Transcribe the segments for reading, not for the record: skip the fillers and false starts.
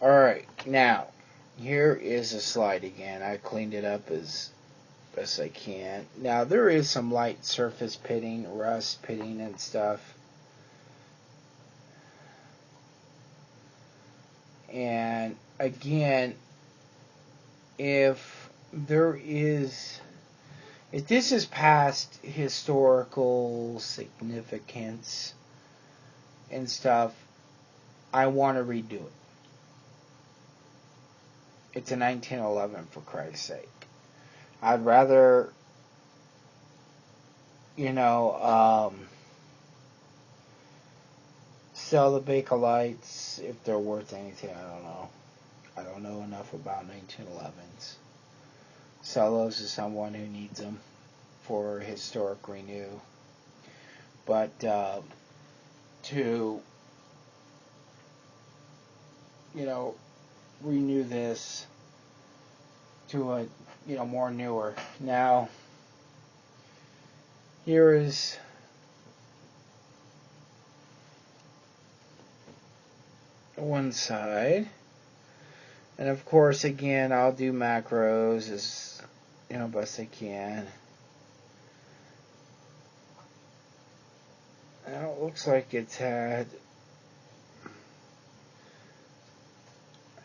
Alright, now, here is a slide again. I cleaned it up as best I can. Now, there is some light surface pitting, rust pitting and stuff. And again, if this is past historical significance and stuff, I want to redo it. It's a 1911, for Christ's sake. I'd rather, sell the Bakelite if they're worth anything. I don't know. I don't know enough about 1911s. Sell those to someone who needs them for historic renew. But to renew this to a more newer. Now here is one side, and of course again I'll do macros as best I can. Now it looks like it's had,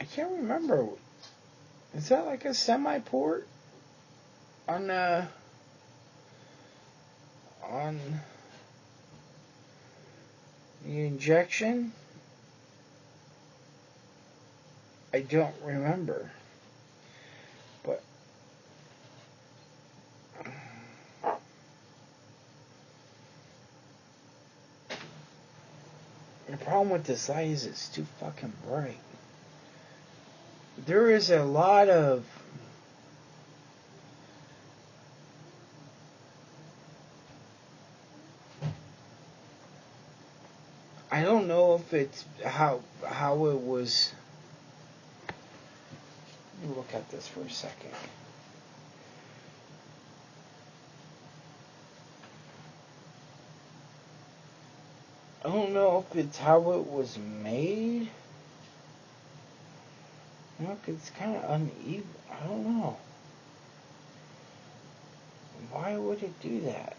I can't remember, is that like a semi-port on the injection? I don't remember, but the problem with this light is it's too fucking bright. There is a lot of I don't know if it's how it was. Let me look at this for a second. I don't know if it's how it was made. Look, it's kind of uneven. I don't know. Why would it do that?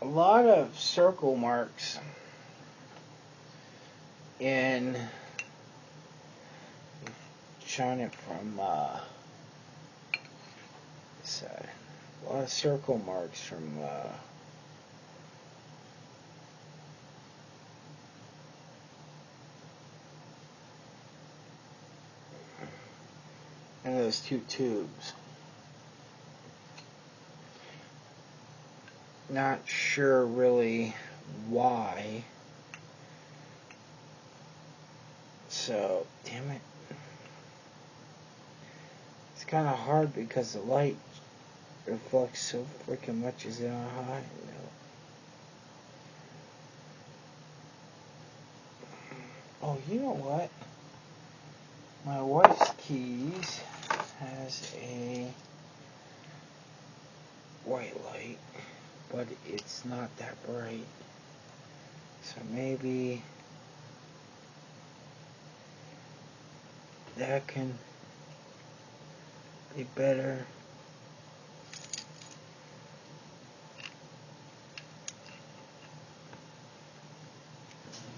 A lot of circle marks in shine it from this side. A lot of circle marks from and those two tubes. Not sure really why. So, damn it. It's kind of hard because the light reflects so freaking much. Is it on high? No. Oh, you know what? My wife's keys has a white light, but it's not that bright. So maybe that can be better.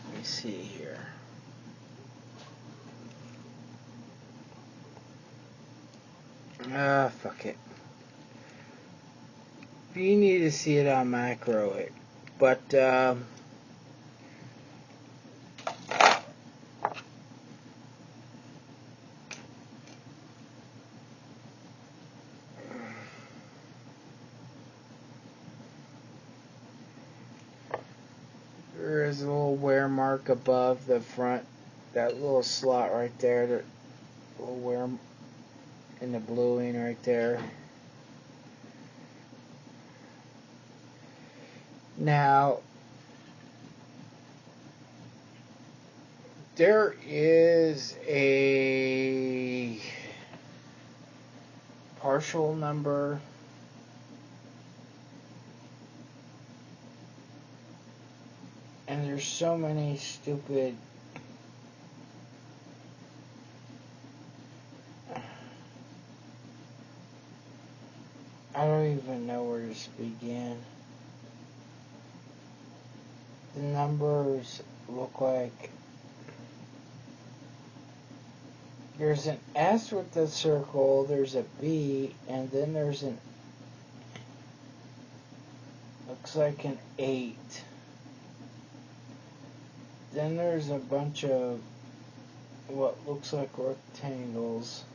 Let me see here. Fuck it. If you need to see it, I'll macro it. But, there is a little wear mark above the front, that little slot right there, the little wear in the bluing right there. Now, There is a partial number. And there's so many stupid I don't even know where to begin. The numbers look like there's an S with a circle, there's a B, and then there's an looks like an 8. Then there's a bunch of what looks like rectangles.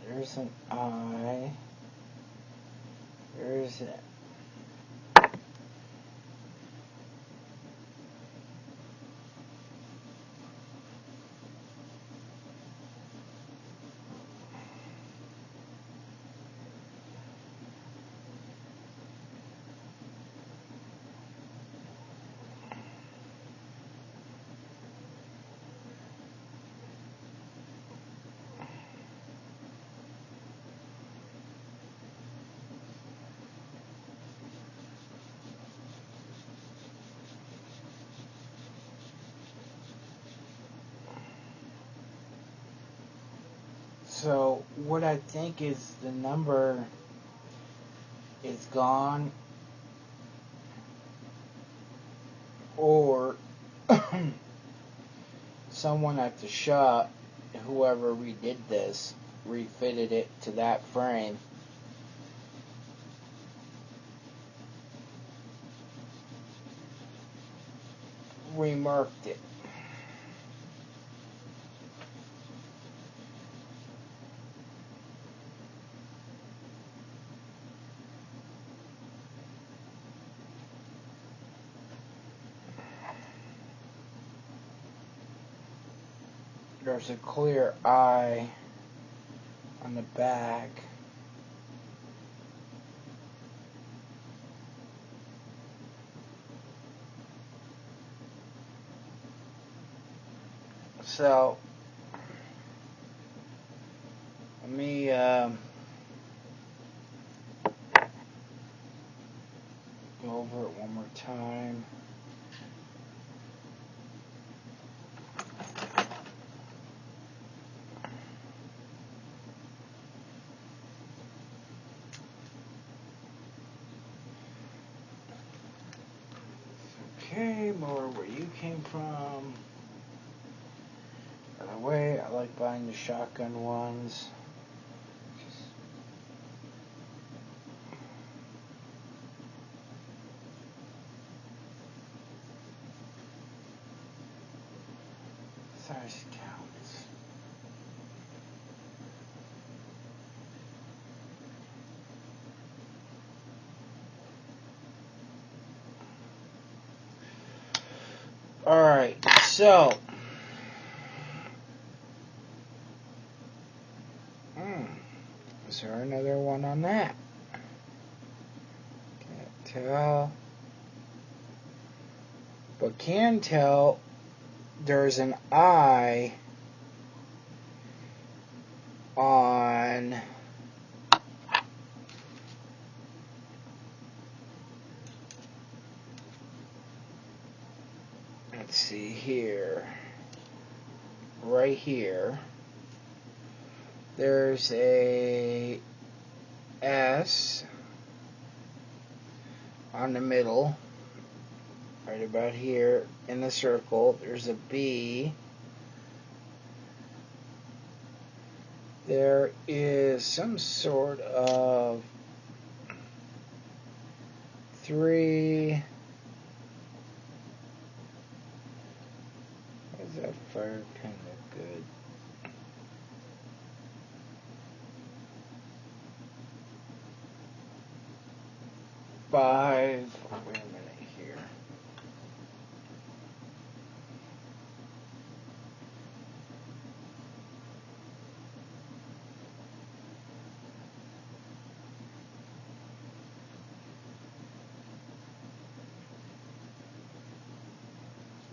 There's an I. There's an So what I think is the number is gone, or someone at the shop, whoever redid this, refitted it to that frame. Remarked it. There's a clear eye on the back. So let me go over it one more time. Okay, more where you came from. By the way, I like buying the shotgun ones. Size counts. Alright, so is there another one on that? Can't tell. But can tell there's an eye on let's see here. Right here. There's a S on the middle, right about here in the circle. There's a B. There is some sort of 3. Why does that fire pin look good? Five. Wait a minute here.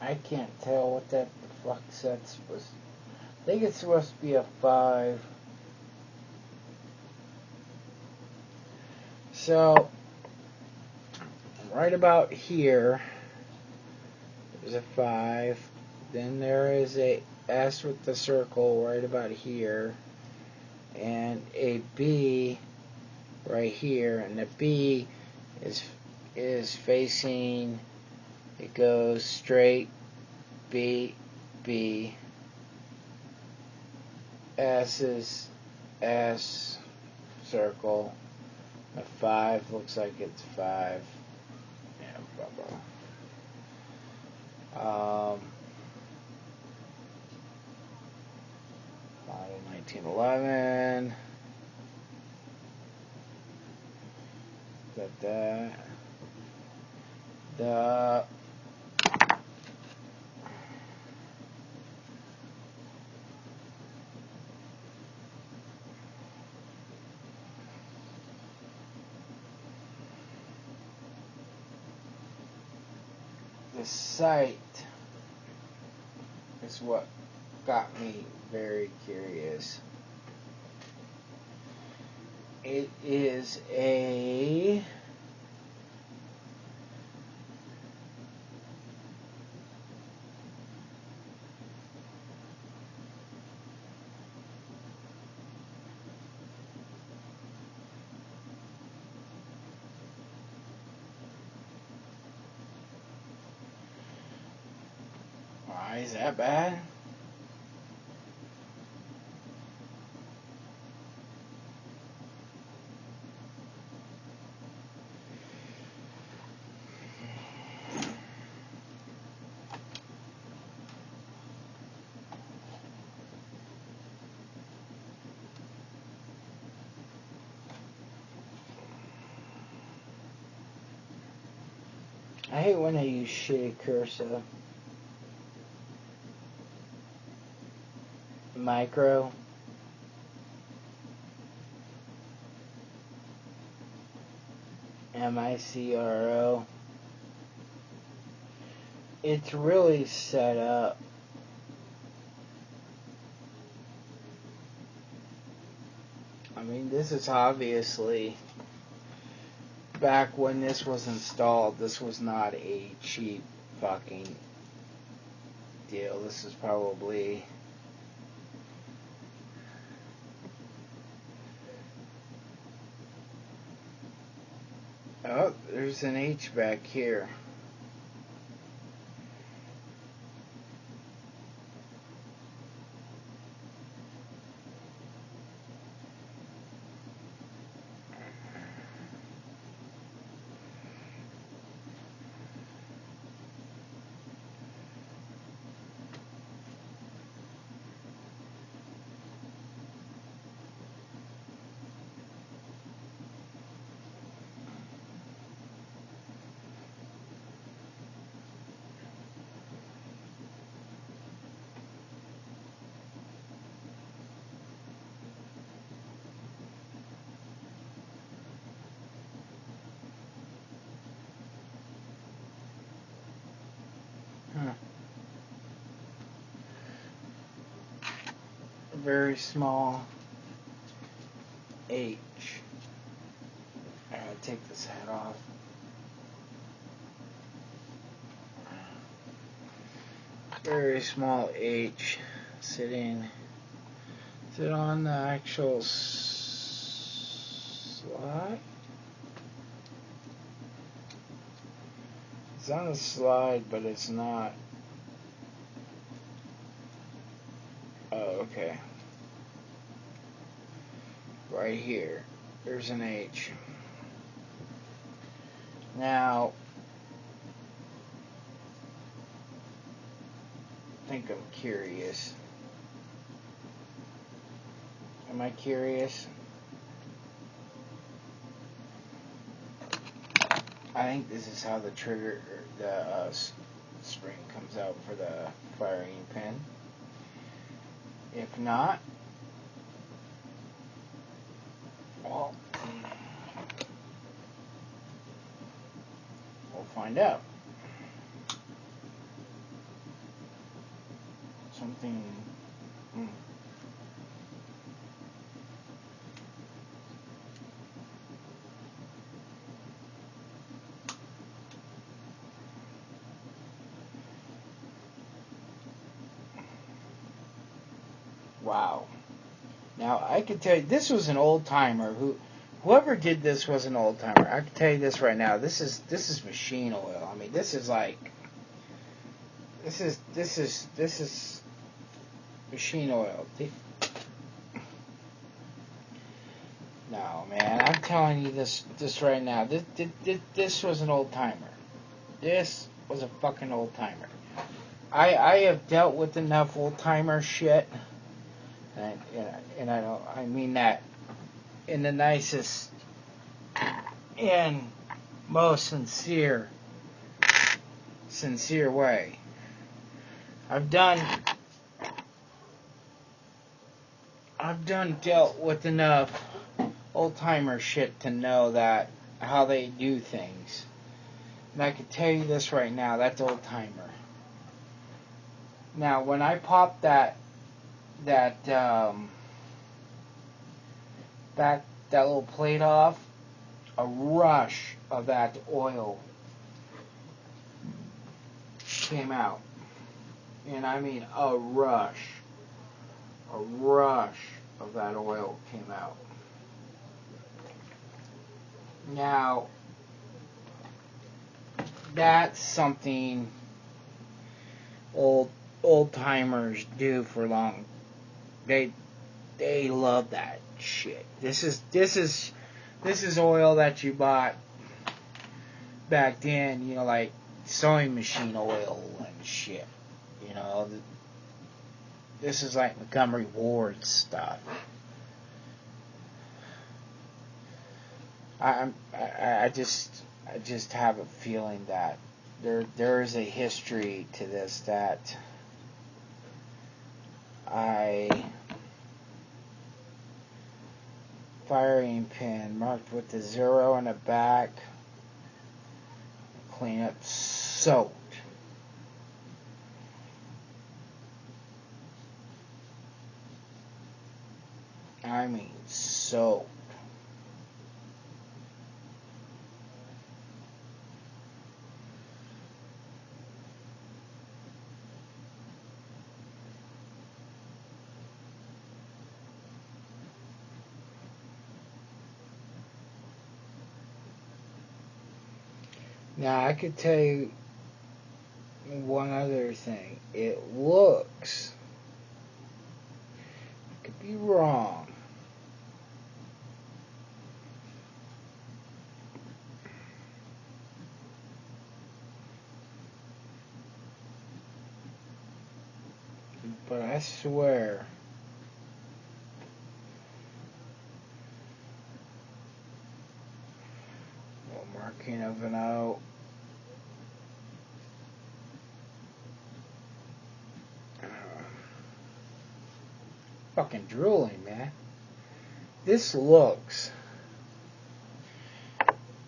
I can't tell what that the fuck that's supposed to. I think it's supposed to be a 5. So, right about here, there's a 5. Then there is a S with the circle right about here. And a B right here. And the B is facing, it goes straight, B, B. S is S, circle. A 5 looks like it's 5. Yeah, blah, blah. Model 1911. The site is what got me very curious. It is a why is that bad? I hate when I use shitty cursive. Micro. MICRO. It's really set up. I mean, this is obviously, back when this was installed, this was not a cheap fucking deal. This is probably, oh, there's an H back here. Very small H. I gotta take this hat off. Very small H sitting. Is it on the actual slide? It's on the slide, but it's not. Oh, okay. Right here. There's an H. Now, I think I'm curious. Am I curious? I think this is how the trigger, the spring comes out for the firing pin. If not, well, we'll find out. something. Wow. Now I could tell you this was an old timer. Whoever did this was an old timer. I can tell you this right now. This is machine oil. I mean, this is like this is machine oil. No, man, I'm telling you this right now. This was an old timer. This was a fucking old timer. I have dealt with enough old timer shit, and I mean that in the nicest and most sincere way. I've done dealt with enough old timer shit to know that how they do things. And I can tell you this right now, that's old timer. Now when I popped that little plate off, a rush of that oil came out. And I mean a rush of that oil came out. Now, that's something old timers do for long. They love that shit. This is oil that you bought back then, you know, like sewing machine oil and shit. You know, this is like Montgomery Ward stuff. I just have a feeling that there is a history to this that firing pin marked with the 0 on the back, clean up soaked. I mean soaked. Now, I could tell you one other thing. It looks, I could be wrong, but I swear marking of an O. Fucking drooling, man. This looks.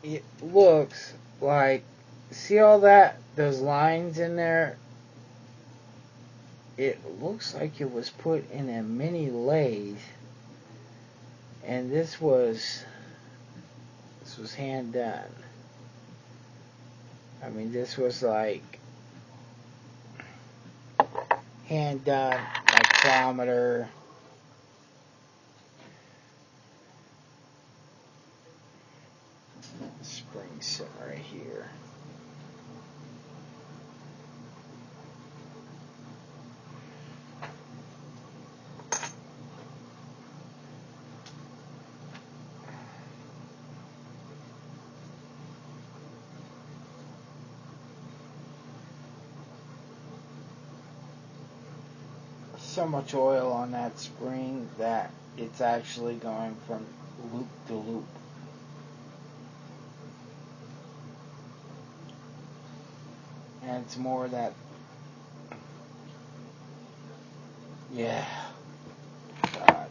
It looks like. See all that? Those lines in there? It looks like it was put in a mini lathe. And this was hand done. I mean, this was like hand done, micrometer. Spring set right here. So much oil on that spring that it's actually going from loop to loop. And it's more that, yeah, God.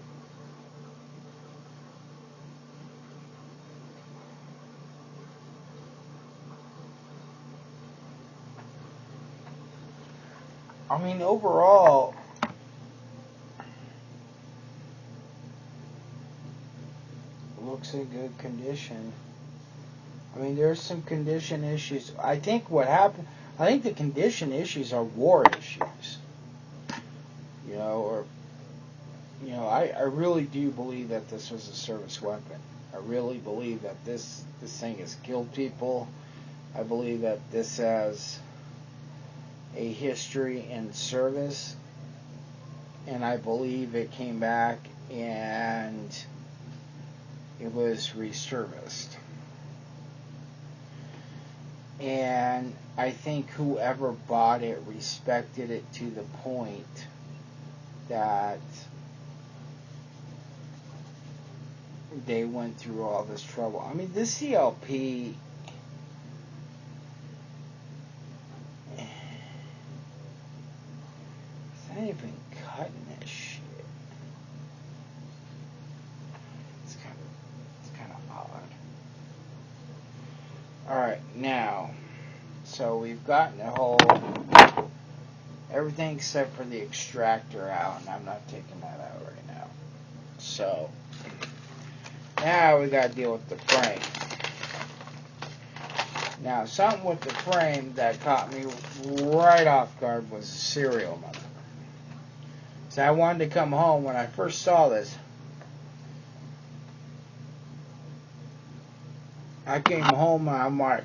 I mean, overall, looks in good condition. I mean, there's some condition issues. I think what happened, I think the condition issues are war issues. You know, or, you know, I really do believe that this was a service weapon. I really believe that this thing has killed people. I believe that this has a history in service. And I believe it came back and it was resurfaced. And I think whoever bought it respected it to the point that they went through all this trouble. I mean, this CLP, it's not even cutting this shit. It's kind of odd. Alright, now, so we've gotten the whole, everything except for the extractor out, and I'm not taking that out right now. So, now we gotta deal with the frame. Now, something with the frame that caught me right off guard was the serial number. So I wanted to come home when I first saw this. I came home and I'm like,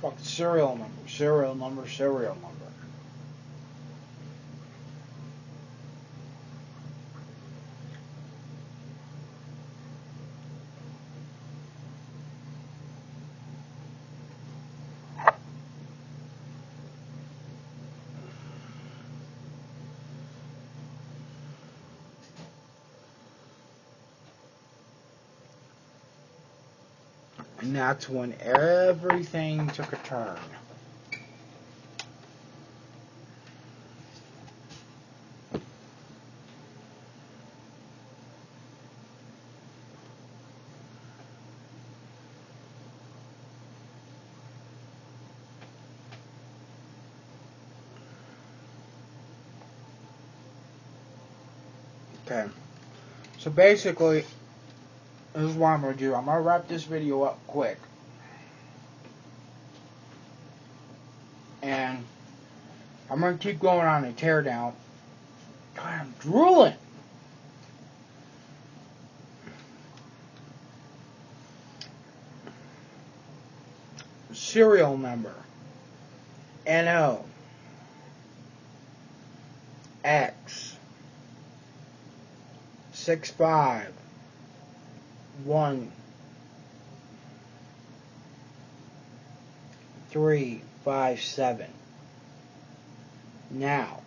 fuck, serial number, serial number, serial number. And that's when everything took a turn. Okay. So basically, this is what I'm going to do. I'm going to wrap this video up quick. And I'm going to keep going on a teardown. God, I'm drooling. Serial number. NO. X. 65. 1. 3. 5. 7. Now,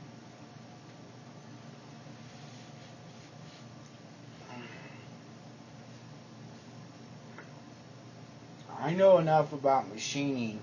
I know enough about machining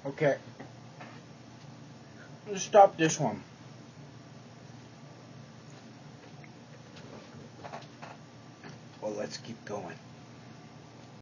Okay. Let's stop this one. Well, let's keep going.